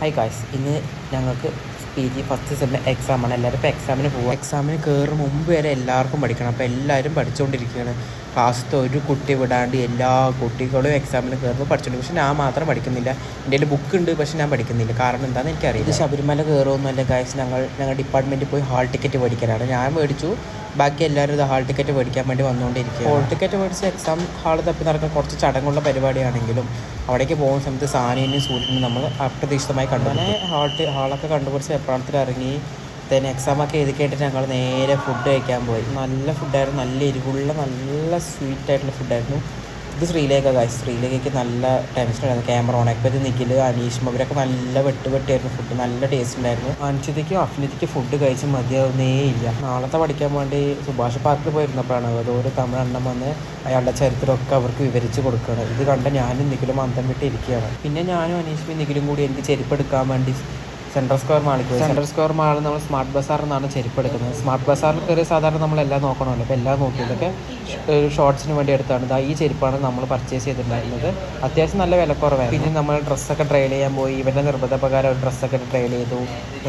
Hi guys, ഇന്ന് ഞങ്ങൾക്ക് PG first sem എക്സാമാണ്. എല്ലാവരും ഇപ്പോൾ എക്സാമിന് പോകുക. എക്സാമിന് കയറും മുമ്പ് വരെ എല്ലാവർക്കും പഠിക്കണം. അപ്പോൾ എല്ലാവരും പഠിച്ചുകൊണ്ടിരിക്കുകയാണ്. ക്ലാസ്സിലത്തെ ഒരു കുട്ടി വിടാണ്ട് എല്ലാ കുട്ടികളും എക്സാമിന് കയറുമ്പോൾ പഠിച്ചുകൊണ്ട്. പക്ഷേ ഞാൻ മാത്രം പഠിക്കുന്നില്ല. എൻ്റെ കയ്യിൽ ബുക്ക് ഉണ്ട്, പക്ഷേ ഞാൻ പഠിക്കുന്നില്ല. കാരണം എന്താണെന്ന് എനിക്കറിയില്ല. ഇത് ശബരിമല കയറുമൊന്നുമല്ല ഗായ്സ്. ഞങ്ങൾ ഡിപ്പാർട്ട്മെൻറ്റിൽ പോയി ഹാൾ ടിക്കറ്റ് മേടിക്കാനാണ്. ഞാൻ മേടിച്ചു. ബാക്കി എല്ലാവരും ഇത് ഹാൾ ടിക്കറ്റ് മേടിക്കാൻ വേണ്ടി വന്നുകൊണ്ടിരിക്കുക. ഹാൾ ടിക്കറ്റ് മേടിച്ച് എക്സാം ഹാൾ തപ്പി നടക്കുന്ന കുറച്ച് ചടങ്ങുള്ള പരിപാടിയാണെങ്കിലും അവിടേക്ക് പോകുന്ന സമയത്ത് സാനിയും സൂര്യനും നമ്മൾ അപ്രതീക്ഷിതമായി കണ്ടു. അങ്ങനെ ഹാളൊക്കെ കണ്ടുപിടിച്ച് വെപ്രാളത്തിൽ ഇറങ്ങി എക്സാമൊക്കെ എഴുതി കേട്ടിട്ട് ഞങ്ങൾ നേരെ ഫുഡ് കഴിക്കാൻ പോയി. നല്ല ഫുഡായിരുന്നു, നല്ല എരിവുള്ള നല്ല സ്വീറ്റായിട്ടുള്ള ഫുഡായിരുന്നു. ഇത് ശ്രീലേഖ ഗായ്സ്. ശ്രീലേഖയ്ക്ക് നല്ല ടെൻഷനായിരുന്നു. ക്യാമറ ഓണാക്കിയത് നിഖിൽ, അനീഷ് അവരൊക്കെ നല്ല വെട്ടായിരുന്നു ഫുഡ്. നല്ല ടേസ്റ്റ് ഉണ്ടായിരുന്നു. അൻഷിതയ്ക്കും അഫ്നിതയ്ക്കും ഫുഡ് കഴിച്ച് മതിയാവുന്നേ ഇല്ല. നാളത്തെ പഠിക്കാൻ വേണ്ടി സുഭാഷ് പാർക്കിൽ പോയിരുന്നപ്പോഴാണ് അതൊരു തമിഴ് അണ്ണൻ വന്ന് അയാളുടെ ചരിത്രമൊക്കെ അവർക്ക് വിവരിച്ച് കൊടുക്കുകയാണ്. ഇത് കണ്ട ഞാനും നിഖിലും അന്തം വിട്ട് ഇരിക്കുകയാണ്. പിന്നെ ഞാനും അനീഷും നിഖിലും കൂടി എനിക്ക് ചെരുപ്പ് എടുക്കാൻ വേണ്ടി സെൻട്രൽ സ്ക്വയർ മാളിൽ പോയി. സെൻട്രൽ സ്ക്വയർ മാളിൽ നമ്മൾ സ്മാർട്ട് ബസാറിൽ നിന്നാണ് ചെരുപ്പ് എടുക്കുന്നത്. സ്മാർട്ട് ബസാറിൽ കയറി സാധാരണ നമ്മളെല്ലാം നോക്കണമല്ലോ. അപ്പോൾ എല്ലാം നോക്കിയതൊക്കെ ഷോർട്സിന് വേണ്ടി എടുത്താണ്. ഈ ചെരുപ്പാണ് നമ്മൾ പർച്ചേസ് ചെയ്തിട്ടുണ്ടായിരുന്നത്. അത്യാവശ്യം നല്ല വിലക്കുറവായിരുന്നു. പിന്നെ നമ്മൾ ഡ്രസ്സൊക്കെ ട്രയൽ ചെയ്യാൻ പോയി. ഇവരുടെ നിർബന്ധപ്രകാരം ഒരു ഡ്രസ്സൊക്കെ ട്രയൽ ചെയ്തു.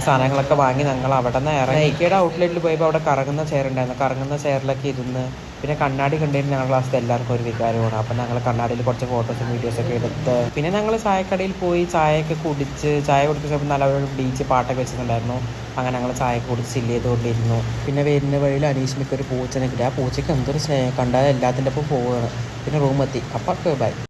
സാധനങ്ങളൊക്കെ വാങ്ങി ഞങ്ങൾ അവിടെ നിന്ന് ഇറങ്ങി നൈക്കയുടെ ഔട്ട്ലെറ്റിൽ പോയപ്പോൾ അവിടെ കറങ്ങുന്ന ചെയർ ഉണ്ടായിരുന്നു. കറങ്ങുന്ന ചെയറിലൊക്കെ ഇരുന്ന് പിന്നെ കണ്ണാടി കണ്ടിട്ട് ഞങ്ങളുടെ ക്ലാസ്സിൽ എല്ലാവർക്കും ഒരു വികാരമാണ്. അപ്പം ഞങ്ങൾ കണ്ണാടിയിൽ കുറച്ച് ഫോട്ടോസും വീഡിയോസൊക്കെ എടുത്ത് പിന്നെ ഞങ്ങൾ ചായക്കടയിൽ പോയി ചായയൊക്കെ കുടിച്ച് ചായ കുടിച്ച നല്ല ബീച്ച് പാട്ടൊക്കെ വെച്ചിട്ടുണ്ടായിരുന്നു. അങ്ങനെ ഞങ്ങൾ ചായയൊക്കെ കുടിച്ച് ചില്ല് ചെയ്തുകൊണ്ടിരുന്നു. പിന്നെ വരുന്ന വഴിയിൽ അനീഷിനൊക്കെ ഒരു പൂച്ചനെ കിട്ടി. ആ പൂച്ചയ്ക്ക് എന്തൊരു സ്നേഹം കണ്ടാൽ എല്ലാത്തിൻ്റെ ഒപ്പം പോവുകയാണ്. പിന്നെ റൂമെത്തി. അപ്പം ബൈ.